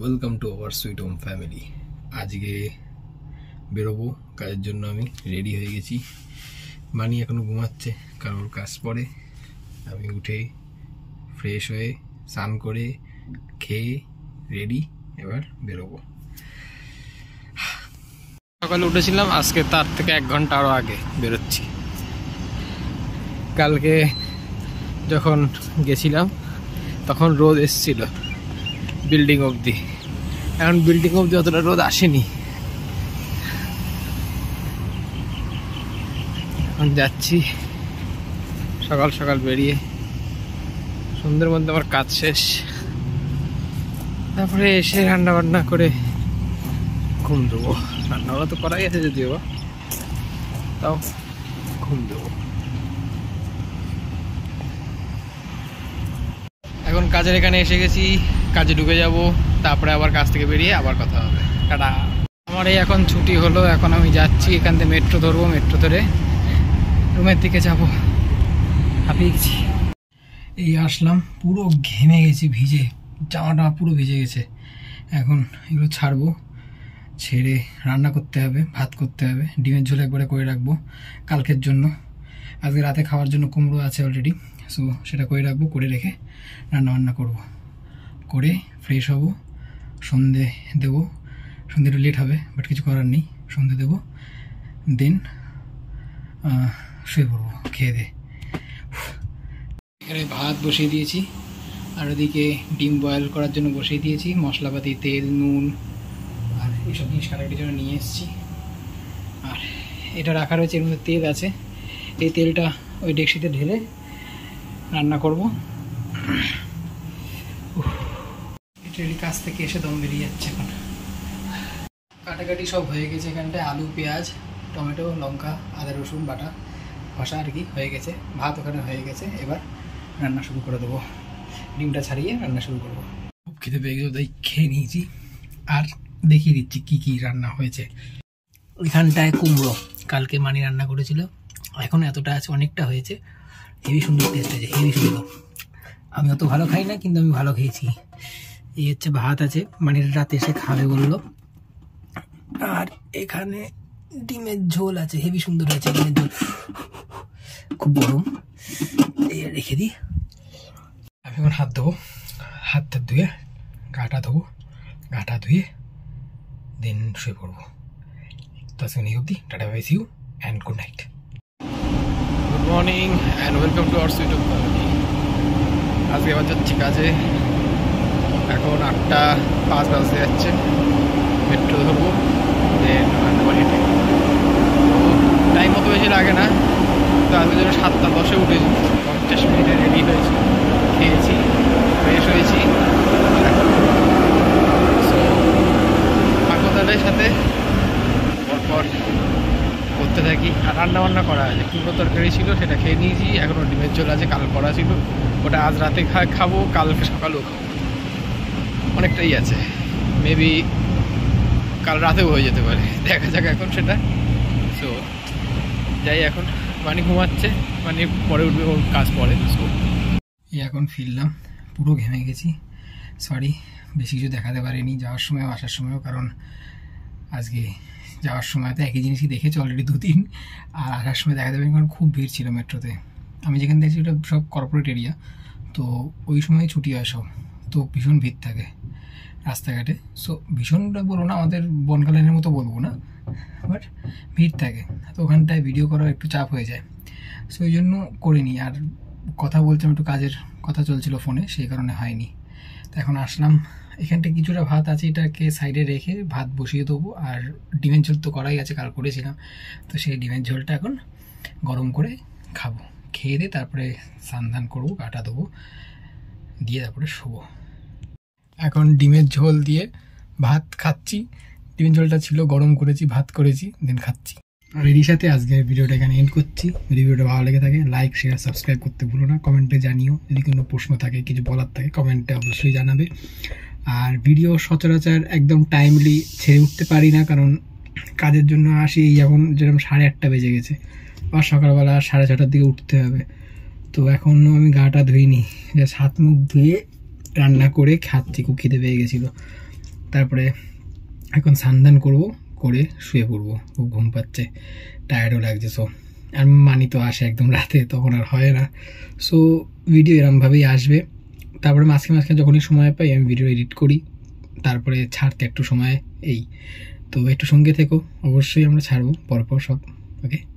Welcome to our sweet home family. আজকে বেরোবো কাজের জন্য। আমি রেডি হয়ে গেছি। মানি এখনও ঘুমাচ্ছে কারণ ওর কাজ পড়ে। আমি উঠে ফ্রেশ হয়ে স্নান করে খেয়ে রেডি, এবার বেরোবো। সকালে উঠেছিলাম, আজকে তার থেকে 1 ঘন্টা আরও আগে বেরোচ্ছি। কালকে যখন গেছিলাম তখন রোদ এসছিল বিল্ডিং অবধি, এখন বিল্ডিং অবধি অতটা রোদ আসেনি। এখন যাচ্ছি সকাল সকাল বেরিয়ে, সন্ধ্যের মধ্যে আমার কাজ শেষ। তারপরে এসে রান্না বান্না করে ঘুম দেবো। রান্নাগুলো তো করাই আছে যদিও, তাও ঘুম দেবো। এখন কাজের এখানে এসে গেছি, কাজে ঢুকে যাব, তারপরে আবার কাজ থেকে বেরিয়ে আবার কথা হবে। টাটা। আমার এই এখন ছুটি হলো, এখন আমি যাচ্ছি এখান থেকে মেট্রো ধরবো। মেট্রো ধরে রুমের দিকে যাবো। হাঁপিয়ে গেছি। এই আসলাম, পুরো ঘেমে গেছি, ভিজে জামাটা পুরো ভিজে গেছে। এখন এগুলো ছাড়বো, ছেড়ে রান্না করতে হবে, ভাত করতে হবে। ডিমের ঝোল একবারে করে রাখবো কালকের জন্য। আজকে রাতে খাওয়ার জন্য কুমড়ো আছে অলরেডি, সো সেটা করে রাখবো। করে রেখে রান্নাবান্না করব, করে ফ্রেশ হব, সন্ধে দেবো। সন্ধে একটু লেট হবে, বাট কিছু করার নেই। সন্ধে দেবো, দেন শুয়ে পড়বো খেয়ে দে। এখানে ভাত বসিয়ে দিয়েছি, আর ওদিকে ডিম বয়েল করার জন্য বসিয়ে দিয়েছি। মশলাপাতি, তেল, নুন আর এইসব জিনিস কাটাকাটির জন্য নিয়ে এসেছি। আর এটা রাখা রয়েছে, এর মধ্যে তেল আছে। এই তেলটা ওই ডেকচিতে ঢেলে রান্না করবো। এটারই কাছ থেকে এসে দম বেরিয়ে যাচ্ছে। এখন কাটাকাটি সব হয়ে গেছে। এখানটায় আলু, পেঁয়াজ, টমেটো, লঙ্কা, আদা, রসুন বাটা কষা আর কি হয়ে গেছে। ভাত ওখানে হয়ে গেছে, এবার রান্না শুরু করে দেবো। ডিমটা ছাড়িয়ে রান্না শুরু করবো। খুব খেতে পেয়ে গেছে, তাই খেয়ে নিয়েছি। আর দেখিয়ে দিচ্ছি কি কি রান্না হয়েছে। এখানটায় কুমড়ো কালকে মানি রান্না করেছিল, এখন এতটা আছে, অনেকটা হয়েছে। হেভি সুন্দর টেস্ট হয়েছে, হেভি সুন্দর। আমি অত ভালো খাই না, কিন্তু আমি ভালো খেয়েছি। এই হচ্ছে ভাত আছে, মানে রাতে এসে খাবে বললো। আর এখানে ডিমের ঝোল আছে, হেভি সুন্দর হয়েছে ডিমের ঝোল। খুব গরম, রেখে দিই। আমি এখন হাত ধোবো, হাতটা ধুয়ে গাটা ধোবো, গাটা ধুয়ে দেন শুয়ে পড়বো। তো আজকে এই অবধি, টাটা, bye, see you and good night. Good morning and welcome to our sweet home family. আজকে আবার যাচ্ছি কাজে। এখন 8:05 বাজতে যাচ্ছে। মেট্রো ধরবো, দেন বাড়িতে। টাইম মতো বেশি লাগে না, তো আজকে জন্য 7:10 উঠেছি। 50 মিনিটে রেডি হয়েছি, খেয়েছি, ফ্রেশ হয়েছি। সো পাকদারের সাথে পরপর করতে থাকি। আর রান্নাবান্না করা আছে, কুমড়ো তরকারি ছিল, সেটা খেয়ে নিয়েছি। এখনও ডিমের ঝোল আছে, কাল করা ছিল, ওটা আজ রাতে খাবো, কালকে সকালেও খাবো। অনেকটাই আছে, মেবি কাল রাতেও হয়ে যেতে পারে, দেখা যাক এখন সেটা। সো যাই, এখন মানে ঘুমাচ্ছে, মানে পরে উঠবে, ওর কাজ পরে। সো এখন ফিরলাম, পুরো ঘেমে গেছি। সরি, বেশি কিছু দেখাতে পারিনি যাওয়ার সময় আসার সময়ও, কারণ আজকে যাওয়ার সময় তো একই জিনিসই দেখেছি অলরেডি 2-3, আর আসার সময় দেখা যাবে, কারণ খুব ভিড় ছিল মেট্রোতে। আমি যেখানে দেখছি ওটা সব কর্পোরেট এরিয়া, তো ওই সময় ছুটি হয় সব, তো ভীষণ ভিড় থাকে রাস্তাঘাটে। সো ভীষণটা বলবো না, আমাদের বনগাঁ মতো বলবো না, বাট ভিড় থাকে। তো ওখানটায় ভিডিও করা একটু চাপ হয়ে যায়, সো ওই জন্য করিনি। আর কথা বলছিলাম, একটু কাজের কথা চলছিল ফোনে, সেই কারণে হয়নি। তো এখন আসলাম, এখানটায় কিছুটা ভাত আছে, এটাকে সাইডে রেখে ভাত বসিয়ে দেবো। আর ডিমের ঝোল তো করাই আছে, কাল করেছিলাম, তো সেই ডিমের ঝোলটা এখন গরম করে খাবো। খেয়ে দিয়ে তারপরে স্নান করবো, গাটা দেবো, দিয়ে তারপরে শোবো। এখন ডিমের ঝোল দিয়ে ভাত খাচ্ছি। ডিমের ঝোলটা ছিল, গরম করেছি, ভাত করেছি, দেন খাচ্ছি। আর এরই সাথে আজকের ভিডিওটা এখানে এন্ড করছি। যদি ভিডিওটা ভালো লেগে থাকে, লাইক, শেয়ার, সাবস্ক্রাইব করতে ভুলো না। কমেন্টে জানিও, যদি কোনো প্রশ্ন থাকে, কিছু বলার থাকে, কমেন্টে অবশ্যই জানাবে। আর ভিডিও সচরাচর একদম টাইমলি ছেড়ে উঠতে পারি না, কারণ কাজের জন্য আসি। এখন যেরকম 8:30 বেজে গেছে, আর সকালবেলা 6:30টার দিকে উঠতে হবে। তো এখনও আমি গাটা ধুইনি, জাস্ট হাত মুখ ধুয়ে রান্না করে খাচ্ছি, খুব খিদে পেয়ে গেছিলো। তারপরে এখন স্নান করবো, করে শুয়ে পড়বো, খুব ঘুম পাচ্ছে, টায়ার্ডও লাগছে। সো আর মানি তো আসে একদম রাতে, তখন আর হয় না। সো ভিডিও এরমভাবেই আসবে। তারপরে মাঝখানে যখনই সময় পাই আমি ভিডিও এডিট করি, তারপরে ছাড়তে একটু সময় এই। তো একটু সঙ্গে থেকো, অবশ্যই আমরা ছাড়বো পরপর সব। ওকে।